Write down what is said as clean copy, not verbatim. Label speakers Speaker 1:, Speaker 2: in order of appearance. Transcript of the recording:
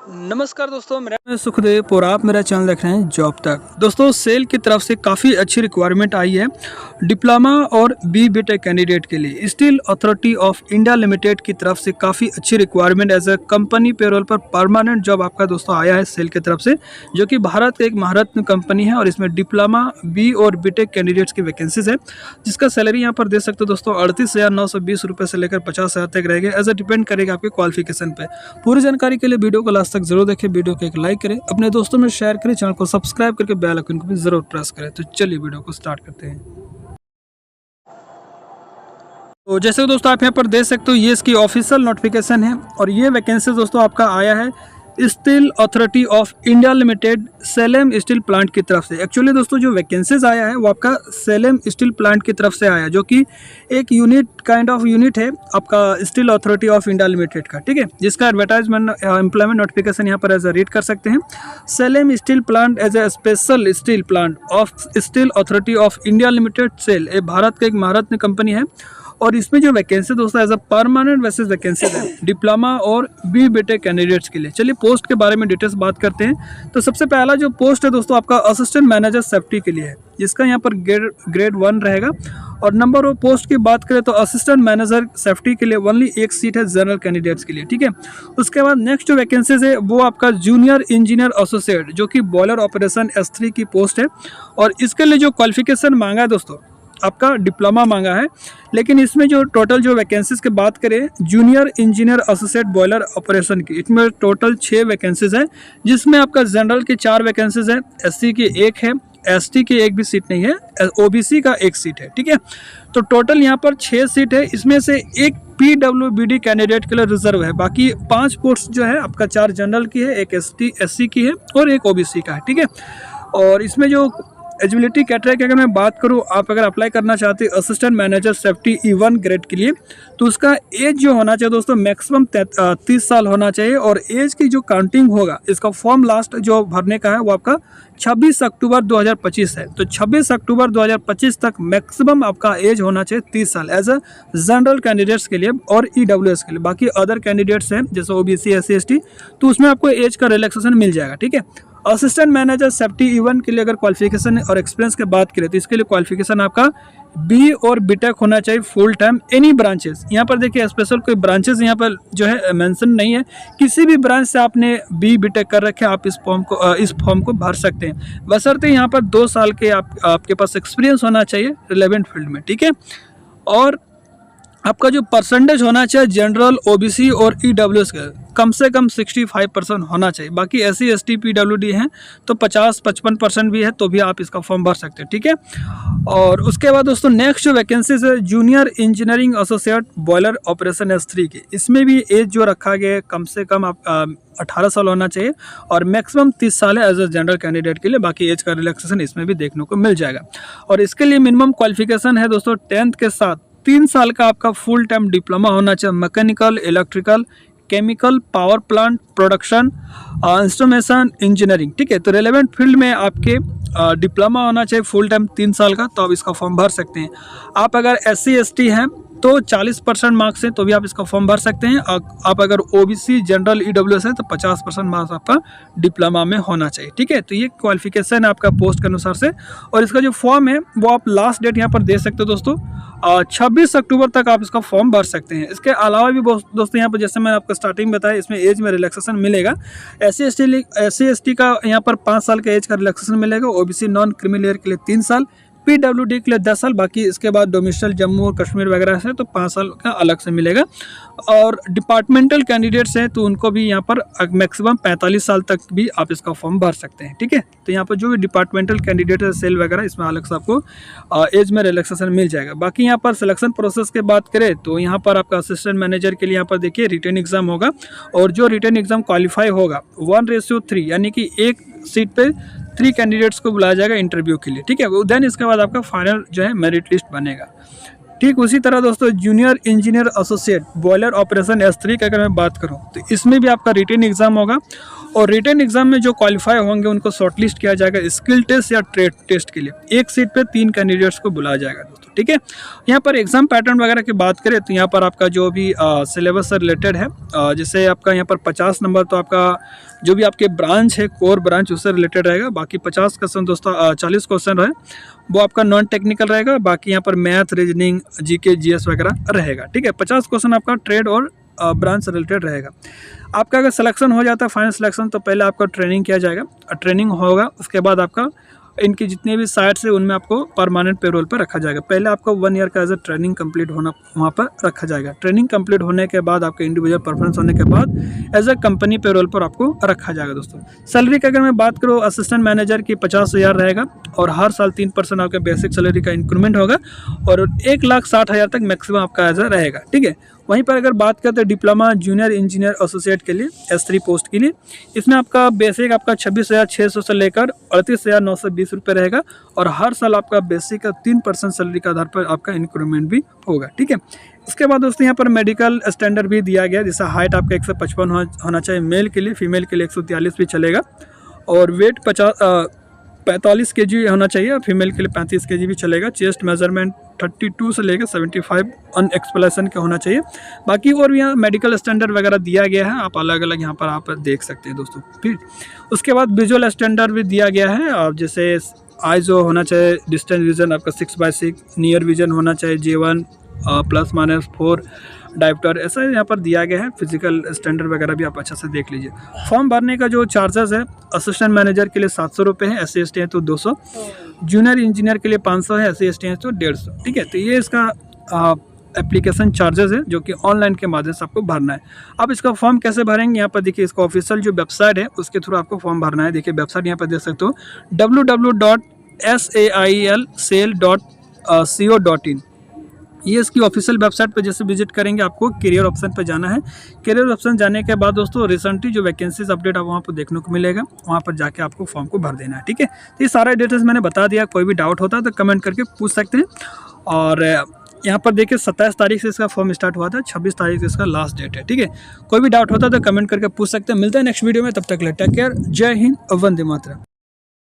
Speaker 1: नमस्कार दोस्तों, मेरा नाम है सुखदेव और आप मेरा चैनल देख रहे हैं जॉब तक। दोस्तों सेल की तरफ से काफ़ी अच्छी रिक्वायरमेंट आई है डिप्लोमा और बीटेक कैंडिडेट के लिए। Steel authority of India Limited की तरफ से काफ़ी अच्छी requirement as a company payroll पर परमानेंट जॉब आपका दोस्तों आया है सेल की तरफ से, जो कि भारत एक महारत्न कंपनी है और इसमें डिप्लोमा बी और बीटेक कैंडिडेट्स की वैकेंसीज है, जिसका सैलरी यहाँ पर दे सकते हो दोस्तों 38,920 रुपये से लेकर 50,000 तक रहेगा। एज ए डिपेंड करेगा आपके क्वालिफिकेशन पे। पूरी जानकारी के लिए वीडियो को लास्ट तक जरूर देखें, वीडियो को एक लाइक करें, अपने दोस्तों में शेयर करें, चैनल को सब्सक्राइब करके बेल आइकन को भी जरूर प्रेस करें। तो चलिए वीडियो को स्टार्ट करते हैं। तो जैसे दोस्तों आप यहाँ पर देख सकते हो, ये इसकी ऑफिशियल नोटिफिकेशन है और ये वैकेंसी दोस्तों आपका आया है steel authority of India limited Salem steel plant की तरफ से। एक्चुअली दोस्तों जो वैकेंसीज आया है वो आपका सेलेम स्टील प्लांट की तरफ से आया, जो कि एक काइंड ऑफ यूनिट है आपका steel authority of India limited का, ठीक है, जिसका एडवर्टाइजमेंट एम्प्लॉयमेंट नोटिफिकेशन यहाँ पर एज ए रीड कर सकते हैं। Salem steel plant as a special steel plant of steel authority of India limited SAIL, ये भारत का एक महारत्न कंपनी है और इसमें जो वैकेंसी दोस्तों as a permanent basis vacancy है डिप्लोमा और बीटेक कैंडिडेट्स के लिए। चलिए पोस्ट के बारे में डिटेल्स बात करते हैं। तो सबसे पहला जो पोस्ट है दोस्तों आपका असिस्टेंट मैनेजर सेफ्टी के लिए है, जिसका यहाँ पर ग्रेड 1 रहेगा। और नंबर ऑफ पोस्ट की बात करें तो असिस्टेंट मैनेजर सेफ्टी के लिए ओनली एक सीट है जनरल कैंडिडेट्स के लिए, ठीक है। उसके बाद नेक्स्ट जो वैकेंसीज है वो आपका जूनियर इंजीनियर एसोसिएट, जो कि बॉयलर ऑपरेशन S3 की पोस्ट है और इसके लिए जो क्वालिफिकेशन मांगा है दोस्तों आपका डिप्लोमा मांगा है। लेकिन इसमें जो टोटल जो वैकेंसीज की बात करें junior engineer associate boiler operation की, इसमें टोटल 6 वैकेंसीज है, जिसमें आपका जनरल की 4 वैकेंसीज है, SC की 1 है, ST की 1 भी सीट नहीं है, OBC का 1 सीट है, ठीक है। तो टोटल यहाँ पर 6 सीट है, इसमें से एक PWBD कैंडिडेट के लिए रिजर्व है। बाकी 5 पोस्ट जो है आपका 4 जनरल की है, एक SC की है और एक OBC का है, ठीक है। और इसमें जो एलिजिबिलिटी कैटेगरी की अगर मैं बात करूं, आप अगर अप्लाई करना चाहते हैं assistant manager safety E1 grade के लिए, तो उसका एज जो होना चाहिए दोस्तों मैक्सिमम 30 साल होना चाहिए। और एज की जो काउंटिंग होगा, इसका फॉर्म लास्ट जो भरने का है वो आपका 26 अक्टूबर 2025 है। तो 26 अक्टूबर 2025 तक मैक्सिमम आपका एज होना चाहिए 30 साल एज अ जनरल कैंडिडेट्स के लिए और EWS के लिए। बाकी अदर कैंडिडेट्स हैं जैसे OBC SC ST, तो उसमें आपको एज का रिलैक्सेशन मिल जाएगा, ठीक है। असिस्टेंट मैनेजर सेफ्टी E1 के लिए अगर क्वालिफिकेशन और एक्सपीरियंस की बात करें तो इसके लिए क्वालिफिकेशन आपका B और बीटेक होना चाहिए फुल टाइम एनी ब्रांचेस। यहाँ पर देखिए स्पेशल कोई ब्रांचेस यहाँ पर जो है मेंशन नहीं है, किसी भी ब्रांच से आपने बीटेक कर रखे आप इस फॉर्म को भर सकते हैं, बशर्ते यहाँ पर 2 साल के आपके पास एक्सपीरियंस होना चाहिए रिलेवेंट फील्ड में, ठीक है। और आपका जो परसेंटेज होना चाहिए जनरल OBC और EWS का कम से कम 65% होना चाहिए। बाकी SC ST PWD हैं तो 50-55% भी है तो भी आप इसका फॉर्म भर सकते हैं, ठीक है। और उसके बाद दोस्तों नेक्स्ट जो वैकेंसीज है junior engineering associate boiler operation S3 की, इसमें भी एज जो रखा गया है कम से कम आप 18 साल होना चाहिए और मैक्सिमम 30 साल है एज अ जनरल कैंडिडेट के लिए। बाकी एज का रिलैक्सेशन इसमें भी देखने को मिल जाएगा। और इसके लिए मिनिमम क्वालिफिकेशन है दोस्तों 10th के साथ 3 साल का आपका फुल टाइम डिप्लोमा होना चाहिए mechanical, electrical, chemical, power plant, production, instrumentation engineering, ठीक है। तो रेलेवेंट फील्ड में आपके डिप्लोमा होना चाहिए फुल टाइम 3 साल का, तो आप इसका फॉर्म भर सकते हैं। आप अगर SC ST हैं तो 40% मार्क्स हैं तो भी आप इसका फॉर्म भर सकते हैं। आप अगर OBC जनरल EWS है तो 50% मार्क्स आपका डिप्लोमा में होना चाहिए, ठीक है। तो ये क्वालिफिकेशन है आपका पोस्ट के अनुसार से। और इसका जो फॉर्म है वो आप लास्ट डेट यहाँ पर दे सकते हो दोस्तों 26 अक्टूबर तक आप इसका फॉर्म भर सकते हैं। इसके अलावा भी दोस्तों यहाँ पर जैसे मैंने आपको स्टार्टिंग बताया, इसमें एज में रिलैक्सेशन मिलेगा। SC ST का यहाँ पर 5 साल का एज का रिलैक्सेशन मिलेगा, OBC नॉन क्रिमिनल के लिए 3 साल, PWD के लिए 10 साल, बाकी इसके बाद डोमिसाइल जम्मू और कश्मीर वगैरह से तो 5 साल का अलग से मिलेगा। और डिपार्टमेंटल कैंडिडेट्स हैं तो उनको भी यहाँ पर मैक्सिमम 45 साल तक भी आप इसका फॉर्म भर सकते हैं, ठीक है। तो यहाँ पर जो भी डिपार्टमेंटल कैंडिडेट है सेल वगैरह, इसमें अलग से आपको एज में रिलैक्सेशन मिल जाएगा। बाकी यहाँ पर सिलेक्शन प्रोसेस की बात करें तो यहाँ पर आपका असिस्टेंट मैनेजर के लिए यहाँ पर देखिए रिटन एग्जाम होगा और जो रिटन एग्जाम क्वालिफाई होगा 1:3 यानी कि एक सीट पे 3 कैंडिडेट्स को बुलाया जाएगा इंटरव्यू के लिए, ठीक है। देन इसके बाद आपका फाइनल जो है मेरिट लिस्ट बनेगा। ठीक उसी तरह दोस्तों junior engineer associate boiler operation S3 की अगर मैं बात करूं तो इसमें भी आपका रिटन एग्जाम होगा और रिटन एग्जाम में जो क्वालिफाई होंगे उनको शॉर्टलिस्ट किया जाएगा स्किल टेस्ट या ट्रेड टेस्ट के लिए। एक सीट पे 3 कैंडिडेट्स को बुलाया जाएगा दोस्तों। ठीक है। यहाँ पर एग्जाम पैटर्न वगैरह की बात करें तो यहाँ पर आपका जो भी सिलेबस से रिलेटेड है, जैसे आपका यहाँ पर 50 नंबर तो आपका जो भी आपके ब्रांच है, कोर ब्रांच, उससे रिलेटेड रहेगा। बाकी 50 क्वेश्चन दोस्तों 40 क्वेश्चन है वो आपका नॉन टेक्निकल रहेगा। बाकी यहाँ पर मैथ, रीजनिंग, जीके, जीएस वगैरह रहेगा, ठीक है। 50 क्वेश्चन आपका ट्रेड और ब्रांच से रिलेटेड रहेगा। आपका अगर सिलेक्शन हो जाता है, फाइनल सिलेक्शन, तो पहले आपका ट्रेनिंग किया जाएगा। ट्रेनिंग होगा, उसके बाद आपका इनकी जितने भी साइट्स है उनमें आपको परमानेंट पेरोल पर रखा जाएगा। पहले आपको 1 ईयर का एज अ ट्रेनिंग कंप्लीट होना वहाँ पर रखा जाएगा। ट्रेनिंग कंप्लीट होने के बाद आपके इंडिविजुअल परफॉर्मेंस होने के बाद एज अ कंपनी पेरोल पर आपको रखा जाएगा दोस्तों। सैलरी की अगर मैं बात करूँ, असिस्टेंट मैनेजर की 50,000 रहेगा और हर साल 3% आपके बेसिक सैलरी का इंक्रीमेंट होगा और 1,60,000 तक मैक्सिमम आपका एज अ रहेगा, ठीक है। वहीं पर अगर बात करते हैं डिप्लोमा, जूनियर इंजीनियर, एसोसिएट के लिए S3 पोस्ट के लिए, इसमें आपका बेसिक आपका 26,600 से लेकर 38,920 रुपये रहेगा और हर साल आपका बेसिक का 3% सैलरी के आधार पर आपका इंक्रीमेंट भी होगा, ठीक है। इसके बाद दोस्तों यहाँ पर मेडिकल स्टैंडर्ड भी दिया गया, जैसा हाइट आपका 155 होना चाहिए मेल के लिए, फीमेल के लिए 143 भी चलेगा और वेट 45 kg होना चाहिए, फीमेल के लिए 35 kg भी चलेगा। चेस्ट मेजरमेंट 32 से लेकर 75 अन एक्सप्लेशन का होना चाहिए। बाकी और भी यहाँ मेडिकल स्टैंडर्ड वगैरह दिया गया है, आप अलग अलग यहाँ पर आप देख सकते हैं दोस्तों। फिर उसके बाद विजुअल स्टैंडर्ड भी दिया गया है, आप जैसे आईजो होना चाहिए, डिस्टेंस विजन आपका 6/6, नियर विजन होना चाहिए J1 ±4 डायप्टर, ऐसा यहाँ पर दिया गया है। फिजिकल स्टैंडर्ड वगैरह भी आप अच्छा से देख लीजिए। फॉर्म भरने का जो चार्जेस है, असिस्टेंट मैनेजर के लिए 700 रुपये है, SC/ST है तो 200, जूनियर इंजीनियर के लिए 500 है, SC/ST है तो 150, ठीक है। तो ये इसका एप्लीकेशन चार्जेस है जो कि ऑनलाइन के माध्यम से आपको भरना है। अब इसका फॉर्म कैसे भरेंगे, यहाँ पर देखिए इसका ऑफिशियल जो वेबसाइट है उसके थ्रू आपको फॉर्म भरना है। देखिए वेबसाइट यहाँ पर देख सकते हो www.sail.co.in, ये इसकी ऑफिशियल वेबसाइट पर जैसे विजिट करेंगे आपको करियर ऑप्शन पर जाना है। करियर ऑप्शन जाने के बाद दोस्तों रिसेंटली जो वैकेंसीज अपडेट आप वहाँ पर देखने को मिलेगा, वहाँ पर जाके आपको फॉर्म को भर देना है, ठीक है। तो ये सारा डिटेल्स मैंने बता दिया, कोई भी डाउट होता है तो कमेंट करके पूछ सकते हैं। और यहाँ पर देखिए 27 तारीख से इसका फॉर्म स्टार्ट हुआ था, 26 तारीख से इसका लास्ट डेट है, ठीक है। कोई भी डाउट होता है तो कमेंट करके पूछ सकते हैं। मिलता है नेक्स्ट वीडियो में, तब तक टेक केयर, जय हिंद, वंदे मातरम।